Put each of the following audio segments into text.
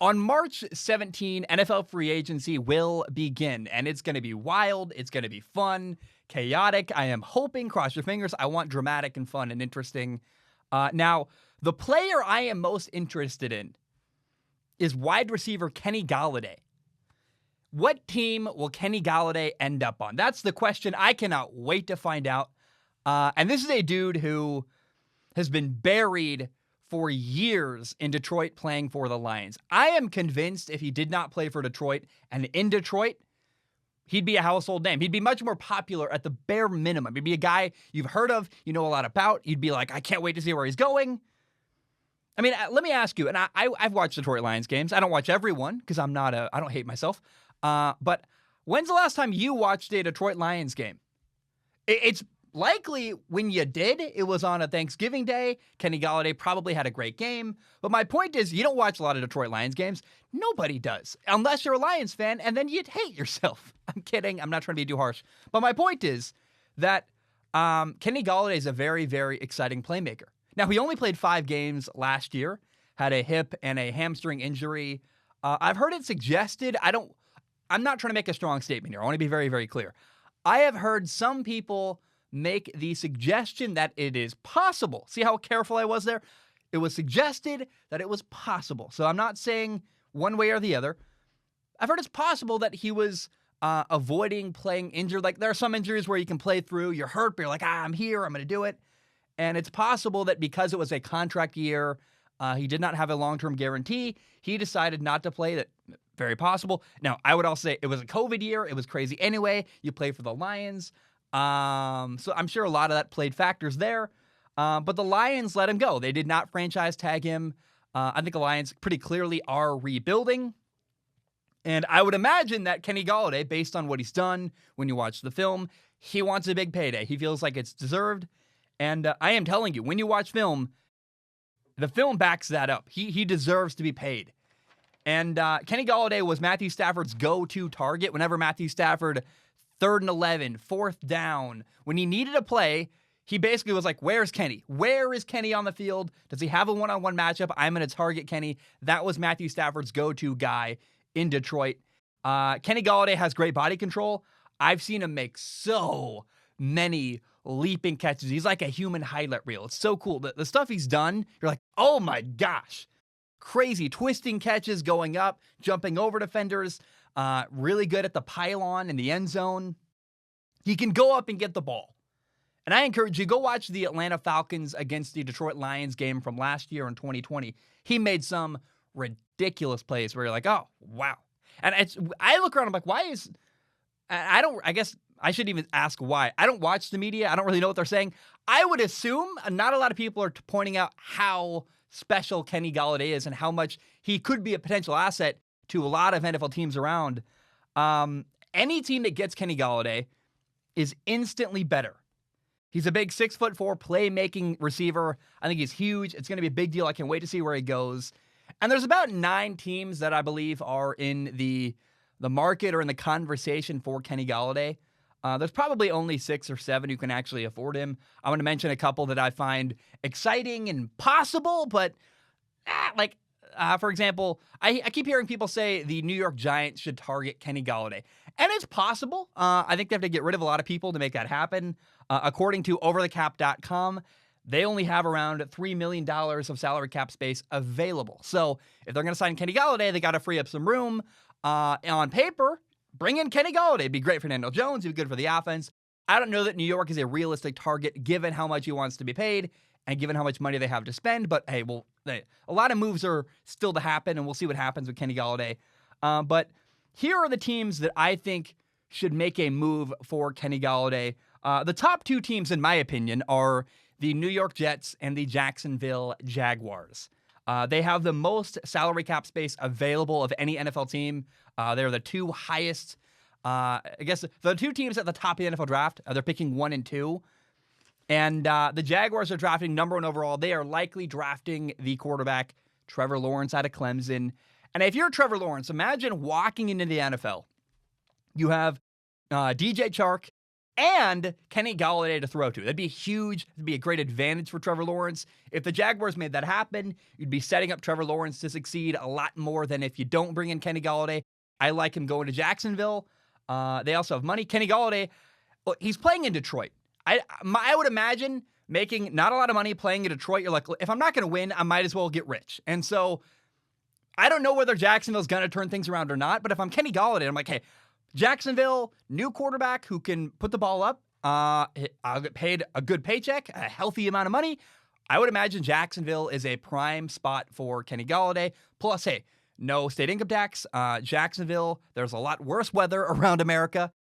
On March 17, NFL free agency will begin, and it's going to be wild. It's going to be fun, chaotic. I am hoping, cross your fingers, I want dramatic and fun and interesting. Now, the player I am most interested in is wide receiver Kenny Golladay. What team will Kenny Golladay end up on? That's the question. I cannot wait to find out. And this is a dude who has been buried for years in Detroit playing for the Lions. I am convinced if he did not play for Detroit and in Detroit, he'd be a household name. He'd be much more popular at the bare minimum. He'd be a guy you've heard of, you know a lot about. You'd be like, I can't wait to see where he's going. I mean, let me ask you, and I've watched Detroit Lions games. I don't watch everyone because I don't hate myself. But when's the last time you watched a Detroit Lions game? It's likely when you did, it was on a Thanksgiving Day. Kenny Golladay probably had a great game. But my point is, you don't watch a lot of Detroit Lions games. Nobody does, unless you're a Lions fan, and then you'd hate yourself. I'm kidding. I'm not trying to be too harsh. But my point is that Kenny Golladay is a very, very exciting playmaker. Now, he only played 5 games last year, had a hip and a hamstring injury. I've heard it suggested. I'm not trying to make a strong statement here. I want to be very, very clear. I have heard some people make the suggestion that it is possible. See how careful I was there? It was suggested that it was possible. So I'm not saying one way or the other. I've heard it's possible that he was avoiding playing injured. Like there are some injuries where you can play through. You're hurt, but you're like, I'm here. I'm going to do it. And it's possible that because it was a contract year, he did not have a long-term guarantee. He decided not to play. That very possible. Now, I would also say it was a COVID year. It was crazy anyway. You play for the Lions. So I'm sure a lot of that played factors there. But the Lions let him go. They did not franchise tag him. I think the Lions pretty clearly are rebuilding. And I would imagine that Kenny Golladay, based on what he's done when you watch the film, he wants a big payday. He feels like it's deserved. And I am telling you, when you watch film, the film backs that up. He deserves to be paid. And Kenny Golladay was Matthew Stafford's go-to target whenever Matthew Stafford 3rd and 11, 4th down. When he needed a play, he basically was like, where's Kenny? Where is Kenny on the field? Does he have a one-on-one matchup? I'm going to target Kenny. That was Matthew Stafford's go-to guy in Detroit. Kenny Golladay has great body control. I've seen him make so many leaping catches. He's like a human highlight reel. It's so cool. The stuff he's done, you're like, oh my gosh. Crazy twisting catches, going up, jumping over defenders. Really good at the pylon in the end zone. He can go up and get the ball. And I encourage you, go watch the Atlanta Falcons against the Detroit Lions game from last year in 2020. He made some ridiculous plays where you're like, oh, wow. And I look around, I'm like, I guess I shouldn't even ask why. I don't watch the media. I don't really know what they're saying. I would assume not a lot of people are pointing out how special Kenny Golladay is and how much he could be a potential asset to a lot of NFL teams around. Any team that gets Kenny Golladay is instantly better. He's a big 6'4" playmaking receiver. I think he's huge. It's going to be a big deal. I can't wait to see where he goes. And there's about 9 teams that I believe are in the market or in the conversation for Kenny Golladay. There's probably only 6 or 7 who can actually afford him. I want to mention a couple that I find exciting and possible, but for example, I keep hearing people say the New York Giants should target Kenny Golladay. And it's possible. I think they have to get rid of a lot of people to make that happen. According to overthecap.com, they only have around $3 million of salary cap space available. So if they're going to sign Kenny Golladay, they got to free up some room. On paper, bring in Kenny Golladay. It'd be great for Daniel Jones. It'd be good for the offense. I don't know that New York is a realistic target given how much he wants to be paid and given how much money they have to spend. But hey, a lot of moves are still to happen, and we'll see what happens with Kenny Golladay. But here are the teams that I think should make a move for Kenny Golladay. The top 2 teams, in my opinion, are the New York Jets and the Jacksonville Jaguars. They have the most salary cap space available of any NFL team. They're the 2 highest, I guess, the 2 teams at the top of the NFL draft. They're picking 1 and 2. And the Jaguars are drafting number 1 overall. They are likely drafting the quarterback, Trevor Lawrence, out of Clemson. And if you're Trevor Lawrence, imagine walking into the NFL. You have DJ Chark and Kenny Golladay to throw to. That'd be huge. It'd be a great advantage for Trevor Lawrence. If the Jaguars made that happen, you'd be setting up Trevor Lawrence to succeed a lot more than if you don't bring in Kenny Golladay. I like him going to Jacksonville. They also have money. Kenny Golladay, well, he's playing in Detroit. I would imagine making not a lot of money playing in Detroit. You're like, if I'm not going to win, I might as well get rich. And so I don't know whether Jacksonville's going to turn things around or not, but if I'm Kenny Golladay, I'm like, hey, Jacksonville, new quarterback who can put the ball up. I'll get paid a good paycheck, a healthy amount of money. I would imagine Jacksonville is a prime spot for Kenny Golladay. Plus, hey, no state income tax. Jacksonville, there's a lot worse weather around America.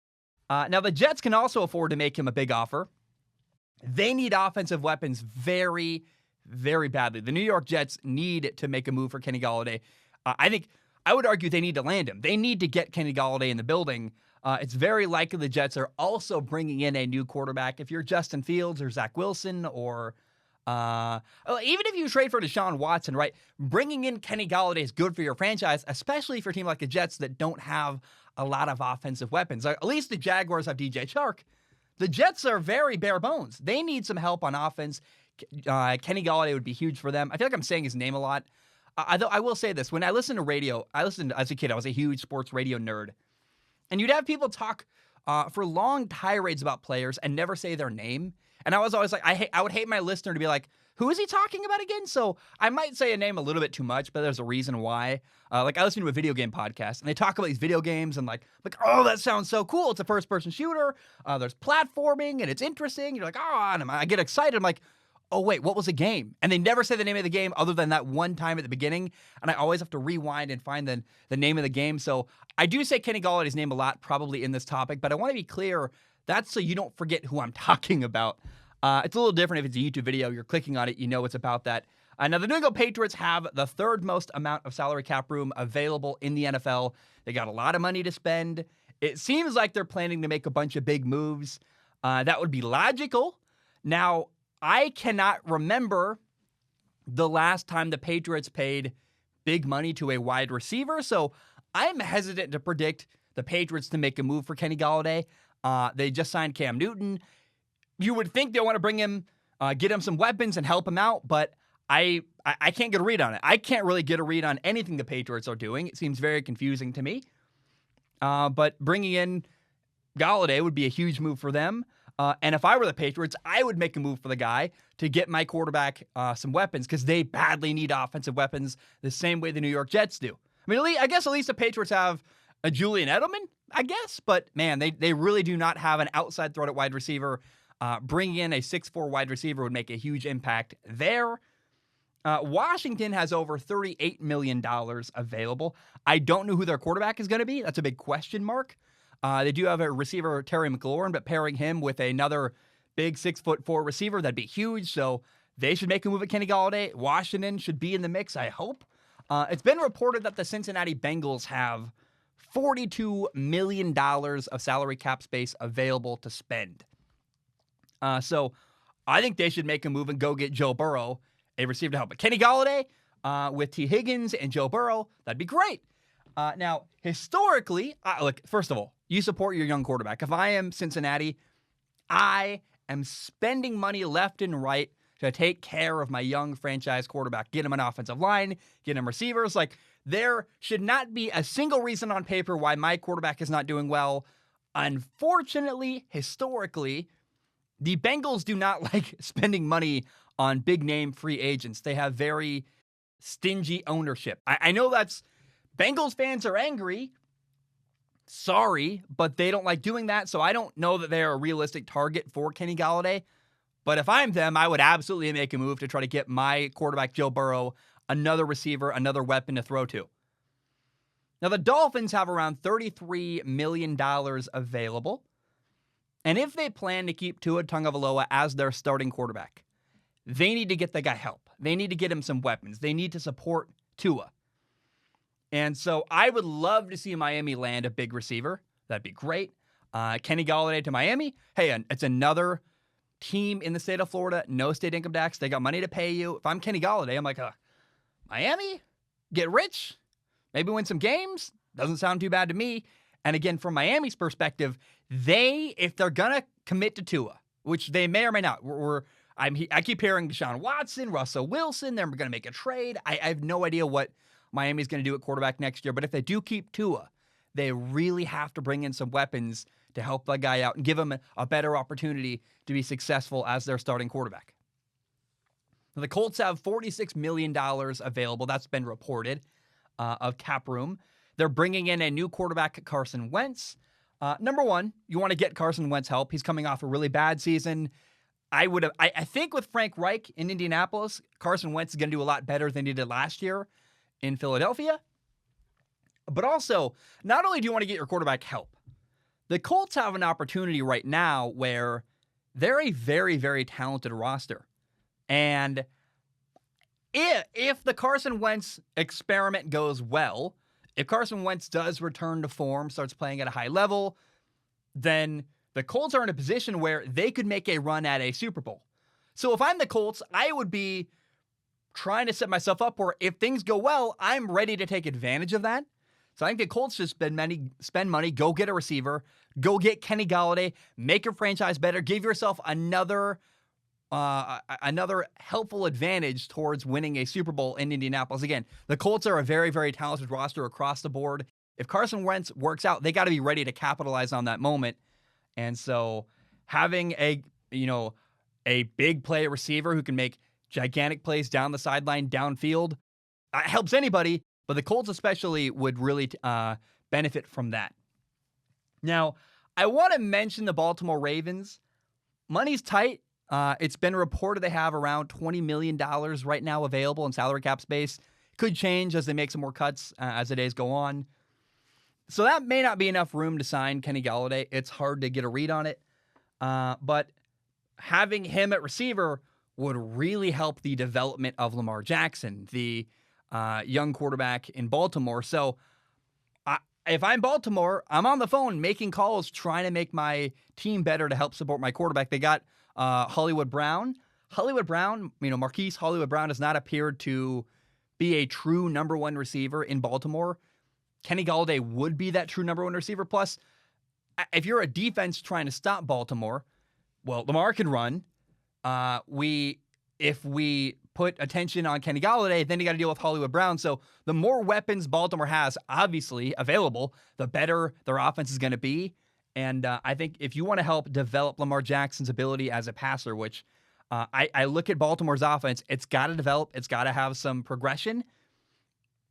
Now, the Jets can also afford to make him a big offer. They need offensive weapons very, very badly. The New York Jets need to make a move for Kenny Golladay. I would argue they need to land him. They need to get Kenny Golladay in the building. It's very likely the Jets are also bringing in a new quarterback. If you're Justin Fields or Zach Wilson or even if you trade for Deshaun Watson, right? Bringing in Kenny Golladay is good for your franchise, especially for a team like the Jets that don't have a lot of offensive weapons. At least the Jaguars have DJ Chark. The Jets are very bare bones. They need some help on offense. Kenny Golladay would be huge for them. I feel like I'm saying his name a lot. I will say this. When I listen to radio, as a kid, I was a huge sports radio nerd. And you'd have people talk for long tirades about players and never say their name. And I was always like, I would hate my listener to be like, who is he talking about again? So I might say a name a little bit too much, but there's a reason why. Like I listen to a video game podcast and they talk about these video games and like, oh, that sounds so cool. It's a first-person shooter. There's platforming and it's interesting. You're like, oh, and I get excited. I'm like, oh, wait, what was the game? And they never say the name of the game other than that one time at the beginning. And I always have to rewind and find the name of the game. So I do say Kenny Galladay's name a lot, probably in this topic, but I want to be clear. That's so you don't forget who I'm talking about. It's a little different if it's a YouTube video. You're clicking on it. You know it's about that. Now, the New England Patriots have the third most amount of salary cap room available in the NFL. They got a lot of money to spend. It seems like they're planning to make a bunch of big moves. That would be logical. Now, I cannot remember the last time the Patriots paid big money to a wide receiver, so I'm hesitant to predict the Patriots to make a move for Kenny Golladay. They just signed Cam Newton. You would think they want to bring him, get him some weapons and help him out, but I can't get a read on it. I can't really get a read on anything the Patriots are doing. It seems very confusing to me. But bringing in Golladay would be a huge move for them. And if I were the Patriots, I would make a move for the guy to get my quarterback some weapons because they badly need offensive weapons the same way the New York Jets do. I mean, I guess at least the Patriots have a Julian Edelman, I guess. But, man, they really do not have an outside threat at wide receiver. Bringing in a 6'4 wide receiver would make a huge impact there. Washington has over $38 million available. I don't know who their quarterback is going to be. That's a big question mark. They do have a receiver, Terry McLaurin, but pairing him with another big 6'4" receiver, that'd be huge. So they should make a move at Kenny Golladay. Washington should be in the mix, I hope. It's been reported that the Cincinnati Bengals have $42 million of salary cap space available to spend. So I think they should make a move and go get Joe Burrow, a receiver to help. But Kenny Golladay with T. Higgins and Joe Burrow, that'd be great. Now, historically, look, first of all, you support your young quarterback. If I am Cincinnati, I am spending money left and right to take care of my young franchise quarterback. Get him an offensive line, get him receivers. Like, there should not be a single reason on paper why my quarterback is not doing well. Unfortunately, historically, the Bengals do not like spending money on big-name free agents. They have very stingy ownership. I know that's Bengals fans are angry. Sorry, but they don't like doing that, so I don't know that they're a realistic target for Kenny Golladay. But if I'm them, I would absolutely make a move to try to get my quarterback, Joe Burrow, another receiver, another weapon to throw to. Now, the Dolphins have around $33 million available. And if they plan to keep Tua Tagovailoa as their starting quarterback, they need to get the guy help. They need to get him some weapons. They need to support Tua. And so I would love to see Miami land a big receiver. That'd be great. Kenny Golladay to Miami. Hey, it's another team in the state of Florida. No state income tax. They got money to pay you. If I'm Kenny Golladay, I'm like, Miami? Get rich? Maybe win some games? Doesn't sound too bad to me. And again, from Miami's perspective, if they're going to commit to Tua, which they may or may not, I keep hearing Deshaun Watson, Russell Wilson, they're going to make a trade. I have no idea what Miami's going to do at quarterback next year. But if they do keep Tua, they really have to bring in some weapons to help that guy out and give him a better opportunity to be successful as their starting quarterback. Now, the Colts have $46 million available. That's been reported of cap room. They're bringing in a new quarterback, Carson Wentz. Number one, you want to get Carson Wentz help. He's coming off a really bad season. I think with Frank Reich in Indianapolis, Carson Wentz is going to do a lot better than he did last year in Philadelphia. But also, not only do you want to get your quarterback help, the Colts have an opportunity right now where they're a very, very talented roster. And if the Carson Wentz experiment goes well, if Carson Wentz does return to form, starts playing at a high level, then the Colts are in a position where they could make a run at a Super Bowl. So if I'm the Colts, I would be trying to set myself up where if things go well, I'm ready to take advantage of that. So I think the Colts should spend money, go get a receiver, go get Kenny Golladay, make your franchise better, give yourself another helpful advantage towards winning a Super Bowl in Indianapolis. Again, the Colts are a very, very talented roster across the board. If Carson Wentz works out, they got to be ready to capitalize on that moment. And so having a big play receiver who can make gigantic plays down the sideline, downfield, helps anybody, but the Colts especially would really benefit from that. Now, I want to mention the Baltimore Ravens. Money's tight. It's been reported they have around $20 million right now available in salary cap space. Could change as they make some more cuts as the days go on. So that may not be enough room to sign Kenny Golladay. It's hard to get a read on it. But having him at receiver would really help the development of Lamar Jackson, the young quarterback in Baltimore. So if I'm Baltimore, I'm on the phone making calls, trying to make my team better to help support my quarterback. They got Hollywood Brown. Marquise Hollywood Brown has not appeared to be a true number one receiver in Baltimore. Kenny Golladay would be that true number one receiver. Plus, if you're a defense trying to stop Baltimore, well, Lamar can run. If we put attention on Kenny Golladay, then you got to deal with Hollywood Brown. So the more weapons Baltimore has, obviously, available, the better their offense is going to be. And I think if you want to help develop Lamar Jackson's ability as a passer, which I look at Baltimore's offense, it's got to develop. It's got to have some progression.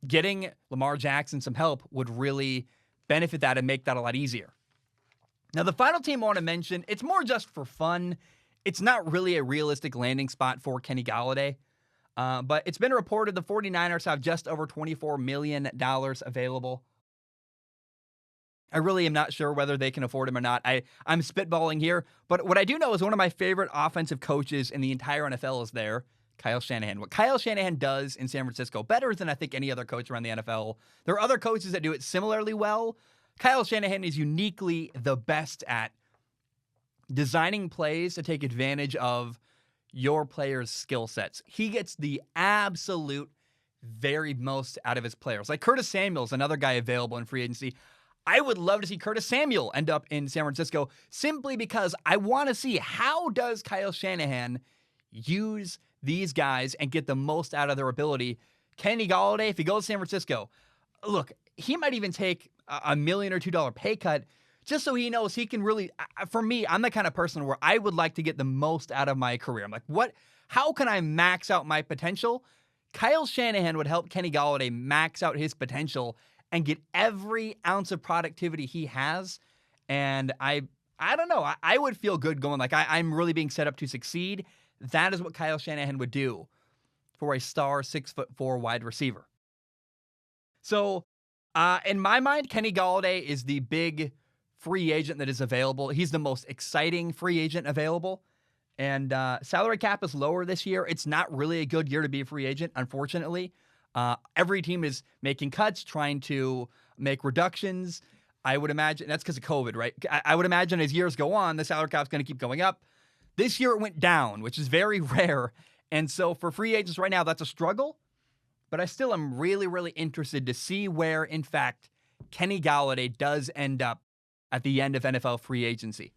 Getting Lamar Jackson some help would really benefit that and make that a lot easier. Now, the final team I want to mention, it's more just for fun. It's not really a realistic landing spot for Kenny Golladay. But it's been reported the 49ers have just over $24 million available. I really am not sure whether they can afford him or not. I'm spitballing here. But what I do know is one of my favorite offensive coaches in the entire NFL is there, Kyle Shanahan. What Kyle Shanahan does in San Francisco, better than I think any other coach around the NFL. There are other coaches that do it similarly well. Kyle Shanahan is uniquely the best at designing plays to take advantage of your players' skill sets. He gets the absolute very most out of his players. Like Curtis Samuel's another guy available in free agency. I would love to see Curtis Samuel end up in San Francisco simply because I want to see how does Kyle Shanahan use these guys and get the most out of their ability. Kenny Golladay, if he goes to San Francisco, look, he might even take $1 million or $2 million pay cut just so he knows he can really, for me, I'm the kind of person where I would like to get the most out of my career. I'm like, how can I max out my potential? Kyle Shanahan would help Kenny Golladay max out his potential and get every ounce of productivity he has. And I don't know, I would feel good going like, I'm really being set up to succeed. That is what Kyle Shanahan would do for a star 6'4" wide receiver. So in my mind, Kenny Golladay is the big free agent that is available. He's the most exciting free agent available. And salary cap is lower this year. It's not really a good year to be a free agent, unfortunately. Every team is making cuts, trying to make reductions. I would imagine that's because of COVID, right? I would imagine as years go on, the salary cap's going to keep going up. This year it went down, which is very rare. And so for free agents right now, that's a struggle. But I still am really, really interested to see where, in fact, Kenny Golladay does end up at the end of NFL free agency.